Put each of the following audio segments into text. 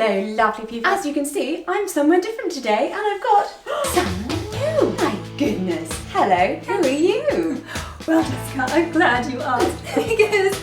Hello, lovely people. As you can see, I'm somewhere different today, and I've got someone new. My goodness. Hello, who are you? Well, Jessica, I'm glad you asked because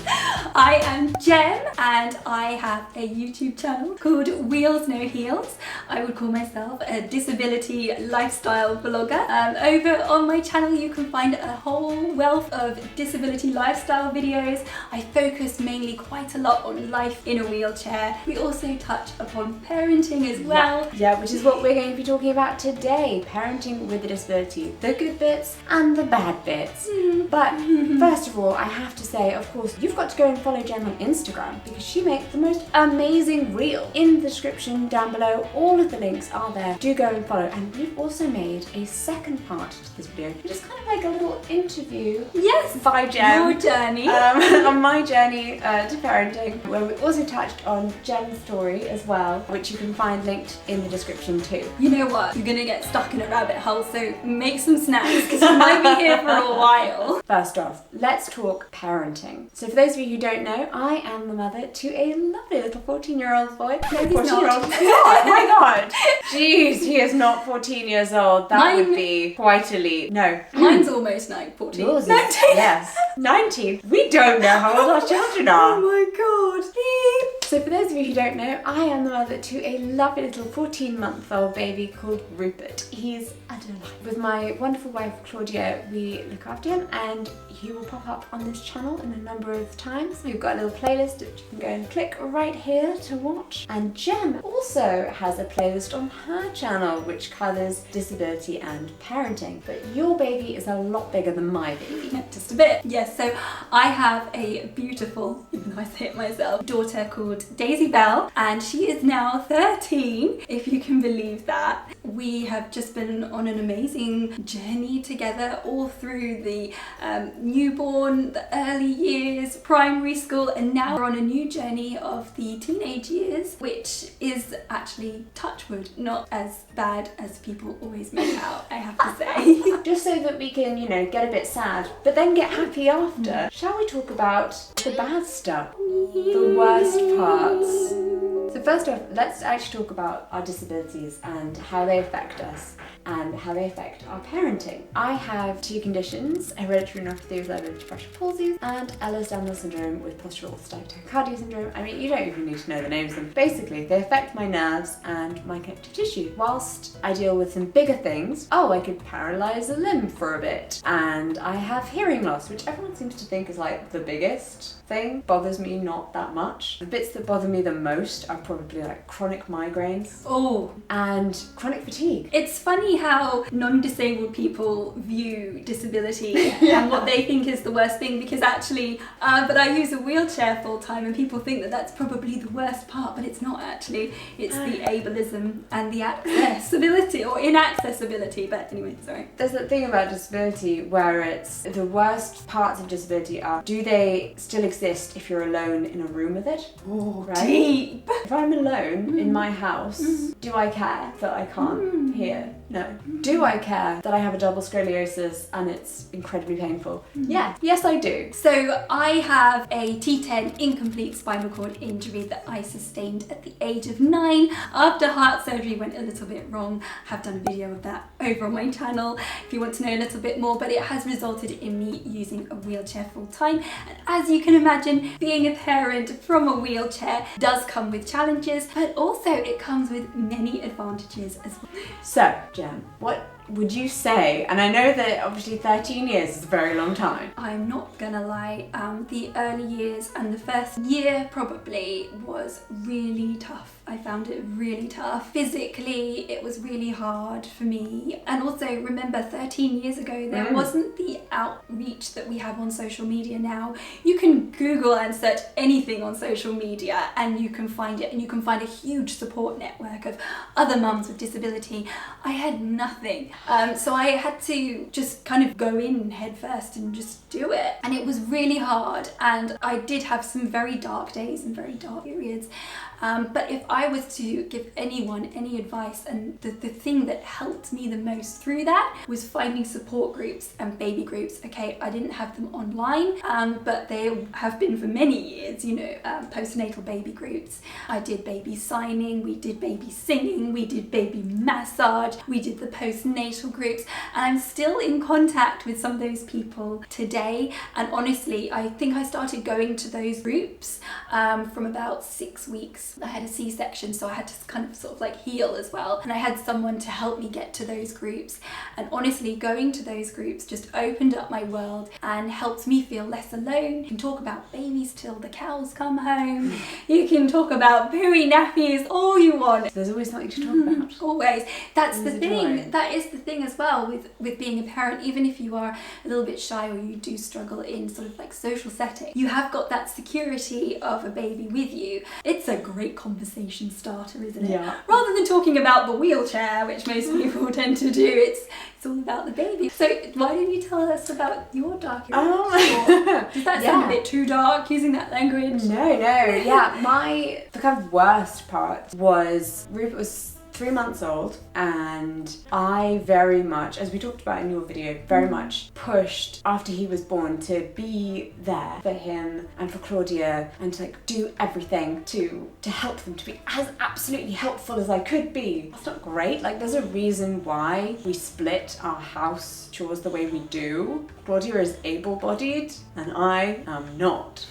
I am Jem and I have a YouTube channel called Wheels No Heels. I would call myself a disability lifestyle vlogger. Over on my channel you can find a whole wealth of disability lifestyle videos. I focus mainly quite a lot on life in a wheelchair. We also touch upon parenting as well. Yeah, which is what we're going to be talking about today. Parenting with a disability. The good bits and the bad bits. But first of all, I have to say, of course, you've got to go and follow Jen on Instagram because she makes the most amazing reel. In the description down below, all of the links are there. Do go and follow. And we've also made a second part to this video, which is kind of like a little interview. Yes, by Jen. your journey. On my journey to parenting, where we also touched on Jen's story as well, which you can find linked in the description too. You know what? You're gonna get stuck in a rabbit hole, so make some snacks because you might be here for a while. First off, let's talk parenting. So for those of you who don't know, I am the mother to a lovely little 14-year-old boy. No, 14-year-old. Oh my god. Jeez, he is not 14 years old. That would be quite a leap. No. Mine's almost 14. Yours is, 19. yes. 19. We don't know how old our children are. Oh my god. So for those of you who don't know, I am the mother to a lovely little 14-month-old baby called Rupert. He's a delight. With my wonderful wife Claudia, we look after him and he will pop up on this channel in a number of times. We've got a little playlist which you can go and click right here to watch. And Jem also has a playlist on her channel which covers disability and parenting. But your baby is a lot bigger than my baby. Just a bit. Yes, so I have a beautiful, even though I say it myself, daughter called Daisy Bell, and she is now 13, if you can believe that. We have just been on an amazing journey together all through the newborn, the early years, primary school, and now we're on a new journey of the teenage years, which is actually, touch wood, not as bad as people always make out, I have to say. Just so that we can, you know, get a bit sad, but then get happy after. Shall we talk about the bad stuff? The worst parts. So first off, let's actually talk about our disabilities and how they affect us and how they affect our parenting. I have two conditions, hereditary neuropathy with leber partial palsy and Ehlers-Danlos syndrome with postural stiff tachycardia syndrome. I mean, you don't even need to know the names of them. Basically, they affect my nerves and my connective tissue. Whilst I deal with some bigger things, I could paralyze a limb for a bit. And I have hearing loss, which everyone seems to think is like the biggest thing. Bothers me not that much. The bits that bother me the most are probably like chronic migraines. Oh. And chronic fatigue. It's funny how non-disabled people view disability and what they think is the worst thing, because actually, but I use a wheelchair full time and people think that that's probably the worst part, but it's not actually. It's the ableism and the accessibility or inaccessibility, but anyway, sorry. There's that thing about disability where it's the worst parts of disability are, do they still exist if you're alone in a room with it? Oh, right? deep. If I'm alone in my house, do I care that I can't hear? No. Do I care that I have a double scoliosis and it's incredibly painful? Yeah. Yes, I do. So I have a T10 incomplete spinal cord injury that I sustained at the age of 9 after heart surgery went a little bit wrong. I have done a video of that over on my channel if you want to know a little bit more, but it has resulted in me using a wheelchair full time. And as you can imagine, being a parent from a wheelchair does come with challenges, but also it comes with many advantages as well. So, Jen, what would you say, and I know that obviously 13 years is a very long time. I'm not gonna lie, the early years and the first year probably was really tough. I found it really tough. Physically, it was really hard for me. And also remember 13 years ago, there wasn't the outreach that we have on social media now. You can Google and search anything on social media and you can find it, and you can find a huge support network of other mums with disability. I had nothing. So I had to just kind of go in head first and just do it. And it was really hard. And I did have some very dark days and very dark periods. But if I was to give anyone any advice, and the thing that helped me the most through that was finding support groups and baby groups. Okay, I didn't have them online, but they have been for many years, you know, postnatal baby groups. I did baby signing, we did baby singing, we did baby massage, we did the postnatal groups, and I'm still in contact with some of those people today. And honestly, I think I started going to those groups from about 6 weeks. I had a C-section, so I had to kind of sort of like heal as well, and I had someone to help me get to those groups. And honestly, going to those groups just opened up my world and helped me feel less alone. You can talk about babies till the cows come home. You can talk about pooey nappies all you want. There's always something to talk about. Always. That's the thing. Joy. That is the thing as well with being a parent. Even if you are a little bit shy or you do struggle in sort of like social setting, you have got that security of a baby with you. It's a great conversation starter, isn't it? Yeah. Rather than talking about the wheelchair, which most people tend to do, it's all about the baby. So why don't you tell us about your dark eruption? Does that sound a bit too dark using that language? No. Yeah, the kind of worst part was Rupert was 3 months old, and I very much, as we talked about in your video, very much pushed after he was born to be there for him and for Claudia, and to like do everything to help them, to be as absolutely helpful as I could be. That's not great. Like, there's a reason why we split our house chores the way we do. Claudia is able-bodied and I am not.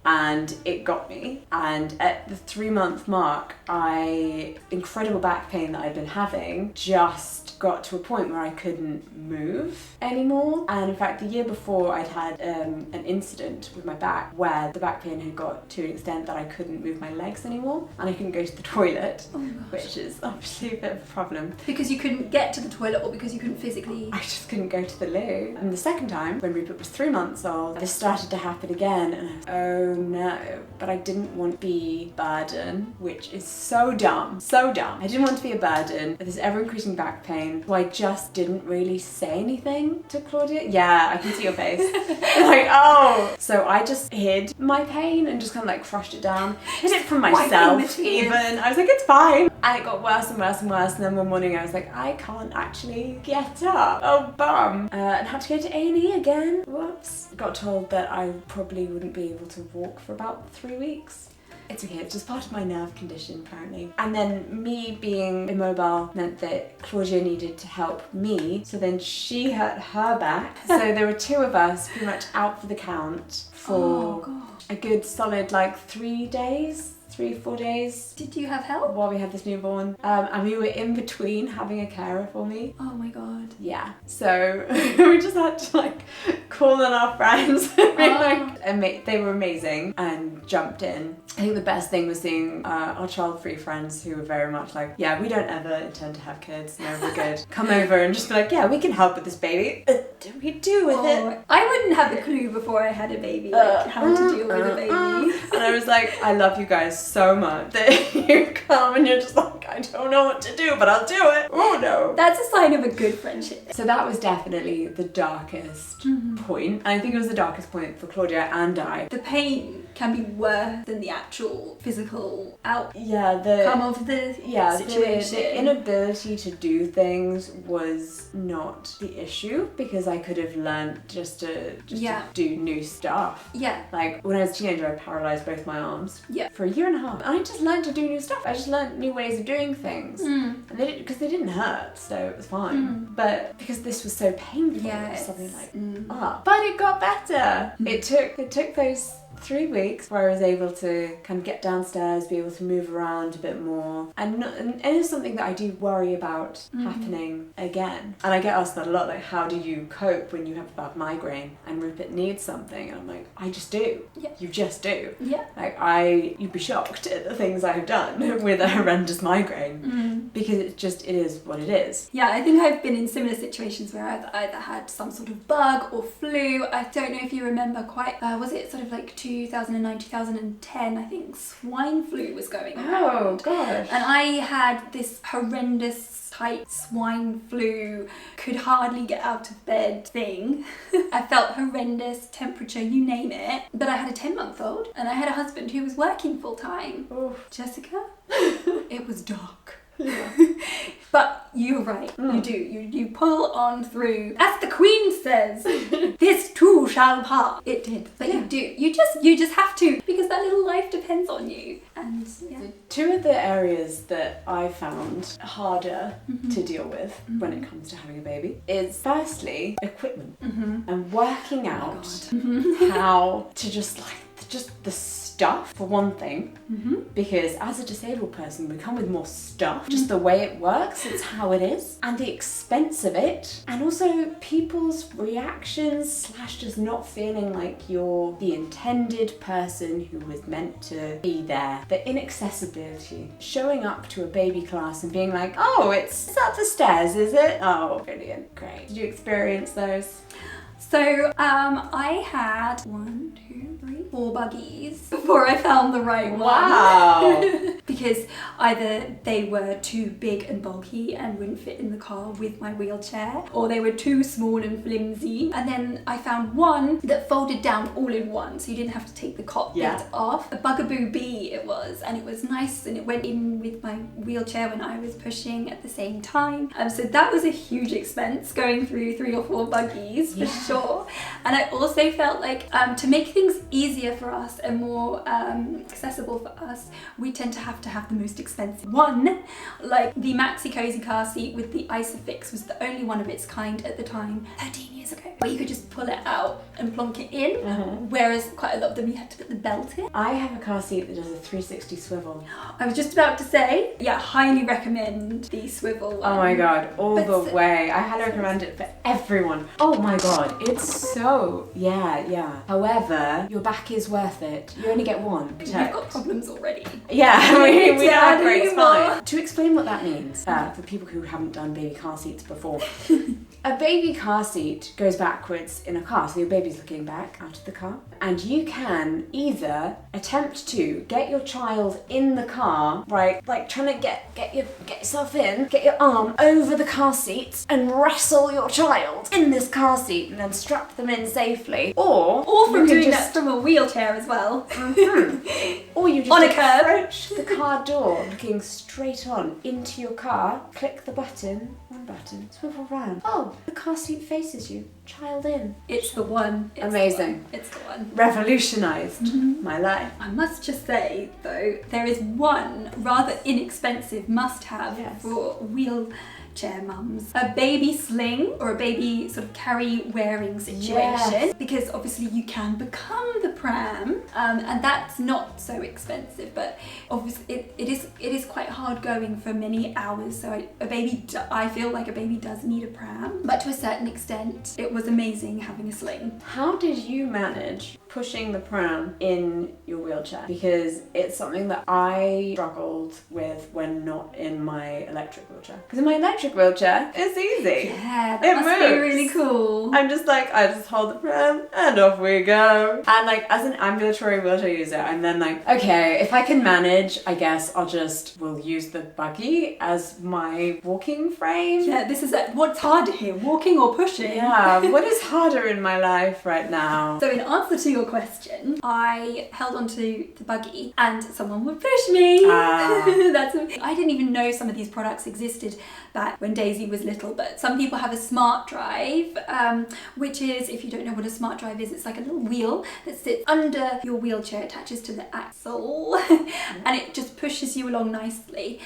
And it got me. And at the 3-month mark, incredible back pain that I'd been having just got to a point where I couldn't move anymore. And in fact, the year before, I'd had an incident with my back where the back pain had got to an extent that I couldn't move my legs anymore, and I couldn't go to the toilet, which is obviously a bit of a problem. Because you couldn't get to the toilet, or because you couldn't physically? I just couldn't go to the loo. And the second time, when Rupert was 3 months old, this started to happen again, and I was, oh no. But I didn't want to be a burden, which is so dumb. So dumb. I didn't want to be a burden with this ever-increasing back pain. So I just didn't really say anything to Claudia. Yeah, I can see your face. Like, oh. So I just hid my pain and just kind of like crushed it down. Hid it from myself even. I was like, it's fine. And it got worse and worse and worse. And then one morning I was like, I can't actually get up. Oh, bum. And had to go to A&E again. Whoops. Got told that I probably wouldn't be able to walk for about 3 weeks. It's okay, it's just part of my nerve condition apparently. And then me being immobile meant that Claudia needed to help me, so then she hurt her back. So there were 2 of us pretty much out for the count for a good solid like 3 days. 3-4 days. Did you have help? While we had this newborn. And we were in between having a carer for me. Oh my god. Yeah. So we just had to like call on our friends. And they were amazing and jumped in. I think the best thing was seeing our child-free friends who were very much like, yeah, we don't ever intend to have kids. No, we're good. Come over and just be like, yeah, we can help with this baby. Do we do with it? I wouldn't have a clue before I had a baby, like how to deal with a baby. And I was like, I love you guys so much that you come and you're just like, I don't know what to do, but I'll do it. Oh no. That's a sign of a good friendship. So that was definitely the darkest point. And I think it was the darkest point for Claudia and I. The pain can be worse than the actual physical outcome of the situation. The inability to do things was not the issue, because I could have learned just to do new stuff. Yeah. Like when I was a teenager, I paralysed both my arms for 1.5 years. And I just learned to do new stuff. I just learned new ways of doing things. And because they didn't hurt, so it was fine. But because this was so painful, it was something like, but it got better. It took those 3 weeks where I was able to kind of get downstairs, be able to move around a bit more, and it is something that I do worry about happening again. And I get asked that a lot, like, how do you cope when you have a bad migraine and Rupert needs something? And I'm like, I just do. Yeah. You just do. Yeah. Like, you'd be shocked at the things I have done with a horrendous migraine, because it is what it is. Yeah, I think I've been in similar situations where I've either had some sort of bug or flu. I don't know if you remember was it sort of like 2009, 2010, I think swine flu was going around. Oh gosh. And I had this horrendous type swine flu, could hardly get out of bed thing. I felt horrendous, temperature, you name it. But I had a 10-month-old and I had a husband who was working full time. Oof. Jessica, it was dark. Yeah. But you're right, you do. You pull on through. As the Queen says, this too shall pass. It did, but you do. You just have to, because that little life depends on you. And yeah. Two of the areas that I found harder to deal with when it comes to having a baby is firstly equipment and working out how to just the stuff for one thing, because as a disabled person we come with more stuff, just the way it works, it's how it is, and the expense of it, and also people's reactions / just not feeling like you're the intended person who was meant to be there. The inaccessibility, showing up to a baby class and being like, oh, it's up the stairs, is it? Oh, brilliant, great. Did you experience those? So I had 4 buggies before I found the right one. Wow. Because either they were too big and bulky and wouldn't fit in the car with my wheelchair, or they were too small and flimsy. And then I found one that folded down all in one, so you didn't have to take the cot bit off. A Bugaboo B it was, and it was nice, and it went in with my wheelchair when I was pushing at the same time. So that was a huge expense, going through 3 or 4 buggies for sure. And I also felt like to make things easier for us and more accessible for us, we tend to have the most expensive one. Like the Maxi Cozy car seat with the Isofix was the only one of its kind at the time, 13 years ago, where you could just pull it out and plonk it in, whereas quite a lot of them you had to put the belt in. I have a car seat that does a 360 swivel. I was just about to say, yeah, highly recommend the swivel one. Oh my god, all the way. I highly recommend it for everyone. Oh my god, it's so, yeah. However, your back is worth it. You only get one. You've got problems already. Yeah, we have a great anymore. spine. To explain what that means, for people who haven't done baby car seats before, a baby car seat goes backwards in a car, so your baby's looking back out of the car, and you can either attempt to get your child in the car, right, like trying to get yourself in, get your arm over the car seat and wrestle your child in this car seat and then strap them in safely, or from doing that from a wheelchair as well. Or you just on a curb, approach the car door looking straight on into your car, click the button, one button, swivel round. Oh, the car seat faces you, child in. It's the one. Amazing. It's the one. Revolutionised my life. I must just say though, there is one rather inexpensive must-have for wheelchair mums. A baby sling, or a baby sort of carry wearing situation, because obviously you can become the pram, and that's not so expensive, but obviously it is quite hard going for many hours, so I feel like a baby does need a pram, but to a certain extent it was amazing having a sling. How did you manage pushing the pram in your wheelchair? Because it's something that I struggled with when not in my electric wheelchair. Because in my electric wheelchair, it's easy. Yeah, that it must moves. be really cool. I'm just like, I just hold the pram and off we go. And like, as an ambulatory wheelchair user, I'm then like, okay, if I can manage, I guess we'll use the buggy as my walking frame. Yeah, this is what's harder here, walking or pushing? Yeah, what is harder in my life right now? So in answer to your question, I held onto the buggy and someone would push me. I didn't even know some of these products existed back when Daisy was little, but some people have a smart drive, which is, if you don't know what a smart drive is, it's like a little wheel that sits under your wheelchair, attaches to the axle, and it just pushes you along nicely.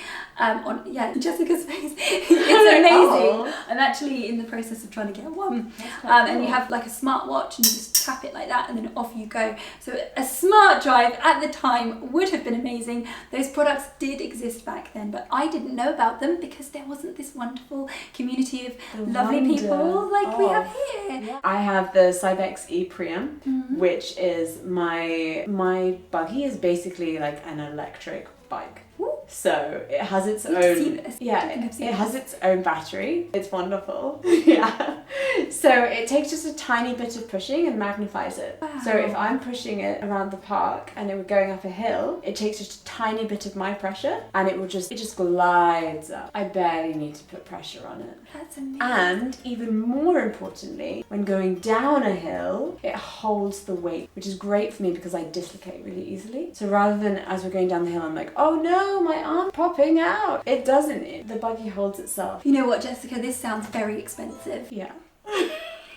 Jessica's face. It's amazing. I'm actually in the process of trying to get one. And you have like a smart watch and you just tap it like that and then off you go. So a smart drive at the time would have been amazing. Those products did exist back then, but I didn't know about them because there wasn't this wonderful community of lovely people like we have here. Yeah. I have the Cybex e-Priam, which is my buggy is basically like an electric bike. so it has its Need to see own, this. I yeah, think I've seen it has this. its own battery. It's wonderful. Yeah. So it takes just a tiny bit of pushing and magnifies it. Wow. So if I'm pushing it around the park and it were going up a hill, it takes just a tiny bit of my pressure and it just glides up. I barely need to put pressure on it. That's amazing. And even more importantly, when going down a hill, it holds the weight, which is great for me because I dislocate really easily. So rather than as we're going down the hill, I'm like, oh no, my arm's popping out. It doesn't. The buggy holds itself. You know what, Jessica? This sounds very expensive. Yeah.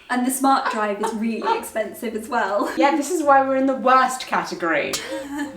And the smart drive is really expensive as well. Yeah, this is why we're in the worst category.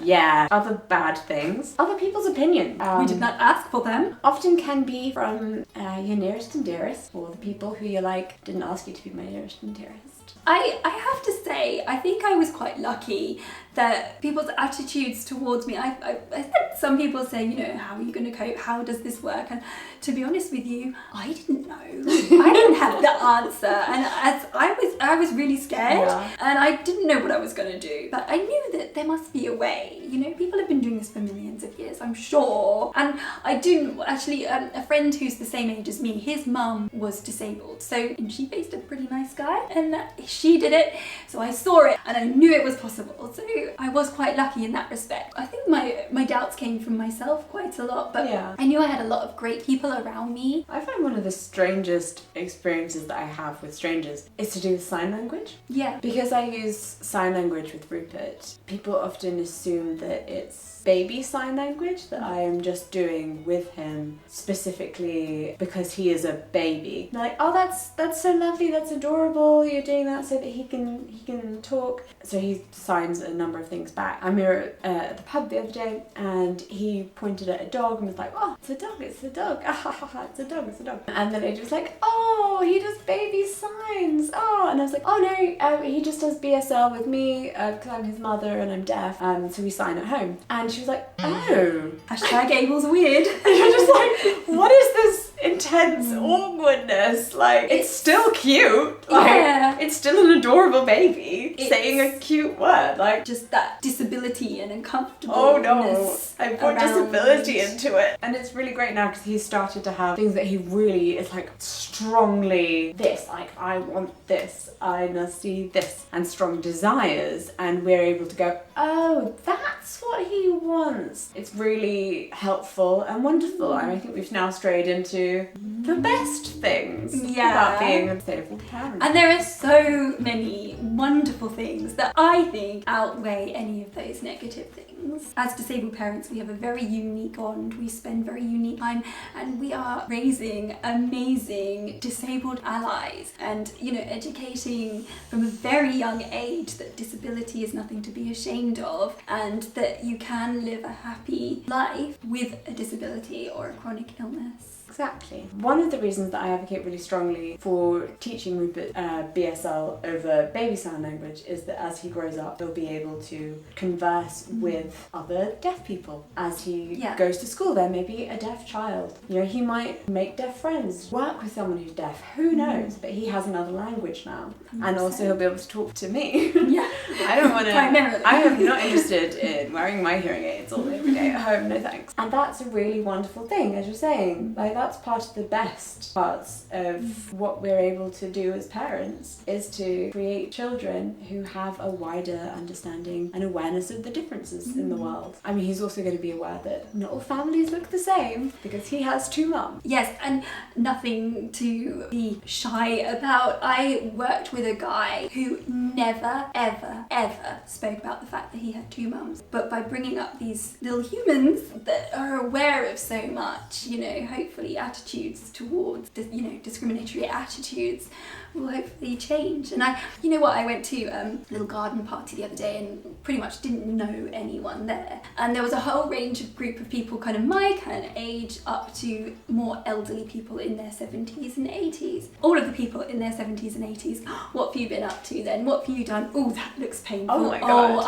Yeah. Other bad things. Other people's opinion. We did not ask for them. Often can be from your nearest and dearest, or the people who you like didn't ask you to be my nearest and dearest. I have to say, I think I was quite lucky that people's attitudes towards me, I had some people say, you know, how are you going to cope? How does this work? And to be honest with you, I didn't know. I didn't have the answer. And as I was really scared and I didn't know what I was going to do. But I knew that there must be a way. You know, people have been doing this for millions of years, I'm sure. And I do actually, a friend who's the same age as me, his mum was disabled. So and she faced a pretty nice guy and she did it. So I saw it and I knew it was possible. So I was quite lucky in that respect. I think my doubts came from myself quite a lot, but I knew I had a lot of great people around me. I find one of the strangest experiences that I have with strangers is to do with sign language. Yeah. Because I use sign language with Rupert, people often assume that it's baby sign language that I am just doing with him specifically because he is a baby. They're like, oh, that's so lovely, that's adorable, you're doing that so that he can talk. So he signs a number of things back. We were at the pub the other day and he pointed at a dog and was like, oh, it's a dog, it's a dog, it's a dog, it's a dog. And the lady was like, oh, he does baby signs, oh. And I was like, oh no, he just does BSL with me because I'm his mother and I'm deaf, so we sign at home. And she was like, oh. Hashtag Abel's weird. And you're just like, what is this intense awkwardness? Like, it's still cute. Like, it's still an adorable baby saying a cute word. Like, just that disability and uncomfortableness. oh no, I put around. disability into it. And it's really great now because he's started to have things that he really is like strongly this, like I want this, I must see this, and strong desires, and we're able to go, oh, that's what he wants. It's really helpful and wonderful. And I think we've now strayed into the best things about being a disabled parent. And there are so many wonderful things that I think outweigh any of those negative things. As disabled parents, we have a very unique bond. We spend very unique time and we are raising amazing disabled allies and, you know, educating from a very young age that disability is nothing to be ashamed of and that you can live a happy life with a disability or a chronic illness. Exactly. One of the reasons that I advocate really strongly for teaching Rupert BSL over baby sign language is that as he grows up, he'll be able to converse with other deaf people. As he goes to school, there may be a deaf child. You know, he might make deaf friends, work with someone who's deaf, who knows? But he has another language now. 100%. And also he'll be able to talk to me. Yeah. I don't want to, primarily. I am not interested in wearing my hearing aids all every day at home, no thanks. And that's a really wonderful thing, as you're saying. Like, that's part of the best parts of what we're able to do as parents is to create children who have a wider understanding and awareness of the differences in the world. I mean, he's also going to be aware that not all families look the same because he has two mums. Yes, and nothing to be shy about. I worked with a guy who never, ever, ever spoke about the fact that he had two mums. But by bringing up these little humans that are aware of so much, you know, hopefully attitudes towards, you know, discriminatory attitudes will hopefully change. And you know what, I went to a little garden party the other day and pretty much didn't know anyone there. And there was a whole range of group of people, kind of my kind of age, up to more elderly people in their 70s and 80s. All of the people in their 70s and 80s, what have you been up to then? What have you done? Oh, that looks painful. Oh my God.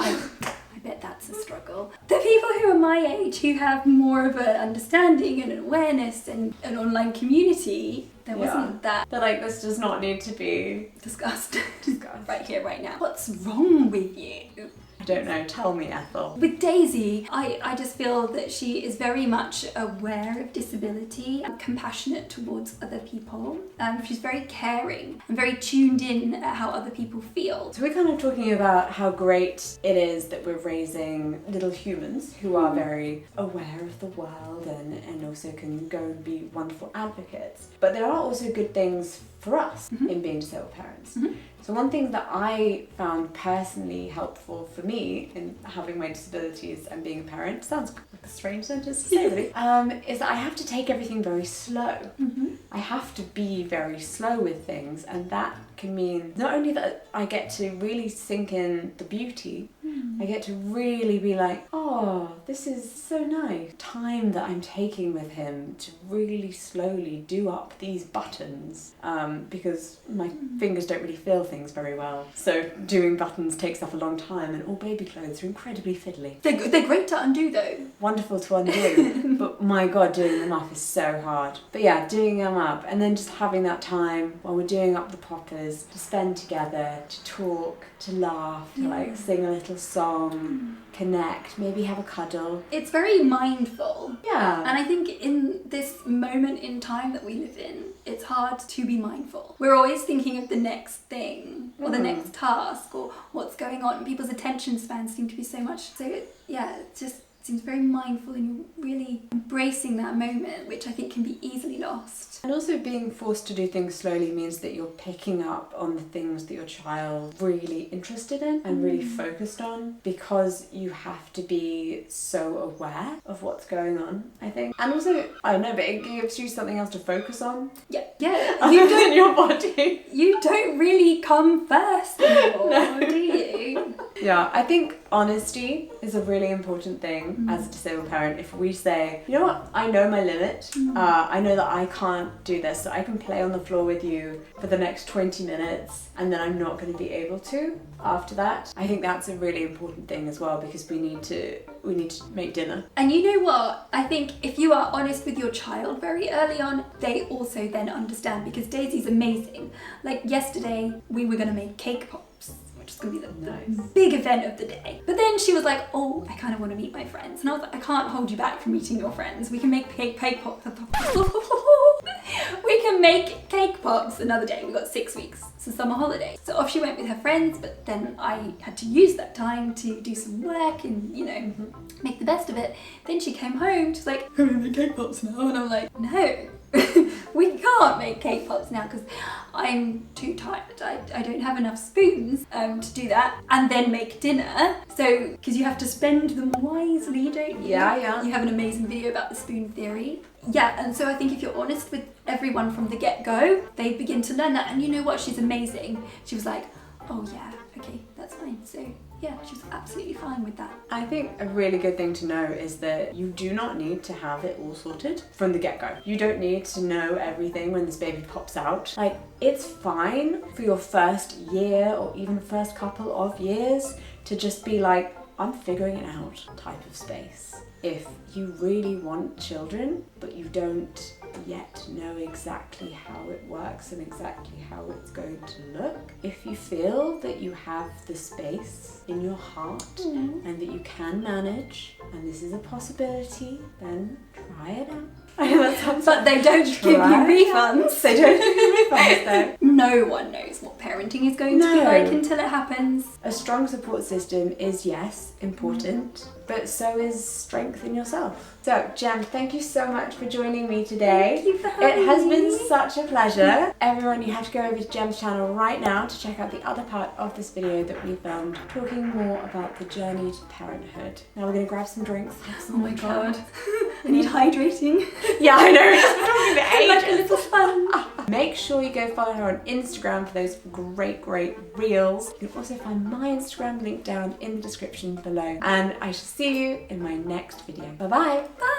I bet that's a struggle. The people who are my age, who have more of an understanding and an awareness and an online community, there wasn't that. They're like, this does not need to be discussed right here, right now. What's wrong with you? I don't know, tell me, Ethel. With Daisy, I just feel that she is very much aware of disability and compassionate towards other people. She's very caring and very tuned in at how other people feel. So we're kind of talking about how great it is that we're raising little humans who are very aware of the world and also can go and be wonderful advocates. But there are also good things for us in being disabled parents. So one thing that I found personally helpful for me in having my disabilities and being a parent, sounds like a strange sentence to say really, is that I have to take everything very slow. I have to be very slow with things, and that can mean not only that I get to really sink in the beauty, I get to really be like, oh, this is so nice. Time that I'm taking with him to really slowly do up these buttons, because my fingers don't really feel things very well. So doing buttons takes up a long time, and all baby clothes are incredibly fiddly. They're great to undo though. Wonderful to undo, but my God, doing them up is so hard. But yeah, doing them up and then just having that time while we're doing up the poppers to spend together, to talk, to laugh, to like sing a little song, connect, maybe have a cuddle. It's very mindful. Yeah. And I think in this moment in time that we live in, it's hard to be mindful. We're always thinking of the next thing or the next task or what's going on. People's attention spans seem to be so much. So it just seems very mindful, and you're really embracing that moment, which I think can be easily lost. And also being forced to do things slowly means that you're picking up on the things that your child really interested in and really focused on, because you have to be so aware of what's going on, I think. And also, I don't know, but it gives you something else to focus on. Yeah. You don't your body. You don't really come first anymore, do you? Yeah, I think honesty is a really important thing as a disabled parent. If we say, you know what, I know my limit, I know that I can't do this, so I can play on the floor with you for the next 20 minutes and then I'm not going to be able to after that. I think that's a really important thing as well, because we need to make dinner. And you know what? I think if you are honest with your child very early on, they also then understand, because Daisy's amazing. Like yesterday, we were going to make cake pops, which is going to be the big event of the day. But then she was like, oh, I kind of want to meet my friends. And I was like, I can't hold you back from meeting your friends. We can make cake pops. We can make cake pops another day. We've got 6 weeks. It's a summer holiday. So off she went with her friends, but then I had to use that time to do some work and, make the best of it. Then she came home, she's like, I'm gonna make cake pops now. And I'm like, no. We can't make cake pops now because I'm too tired. I don't have enough spoons to do that and then make dinner. So, because you have to spend them wisely, don't you? Yeah. You have an amazing video about the spoon theory. Yeah, and so I think if you're honest with everyone from the get-go, they begin to learn that. And you know what? She's amazing. She was like, oh yeah, okay, that's fine. So yeah, she was absolutely fine with that. I think a really good thing to know is that you do not need to have it all sorted from the get-go. You don't need to know everything when this baby pops out. Like, it's fine for your first year or even first couple of years to just be like, I'm figuring it out type of space. If you really want children, but you don't yet know exactly how it works and exactly how it's going to look, if you feel that you have the space in your heart and that you can manage, and this is a possibility, then try it out. But they don't give you refunds. They don't give you refunds though. No one knows what parenting is going to be like until it happens. A strong support system is, yes, important, but so is strength in yourself. So, Jem, thank you so much for joining me today. Thank you for having me. It has been such a pleasure. Everyone, you have to go over to Jem's channel right now to check out the other part of this video that we filmed, talking more about the journey to parenthood. Now we're going to grab some drinks. Oh my god. I need hydrating. Yeah, I know. It's talking like a little fun. Make sure you go follow her on Instagram for those great reels. You can also find my Instagram link down in the description below. And I shall see you in my next video. Bye-bye. Bye.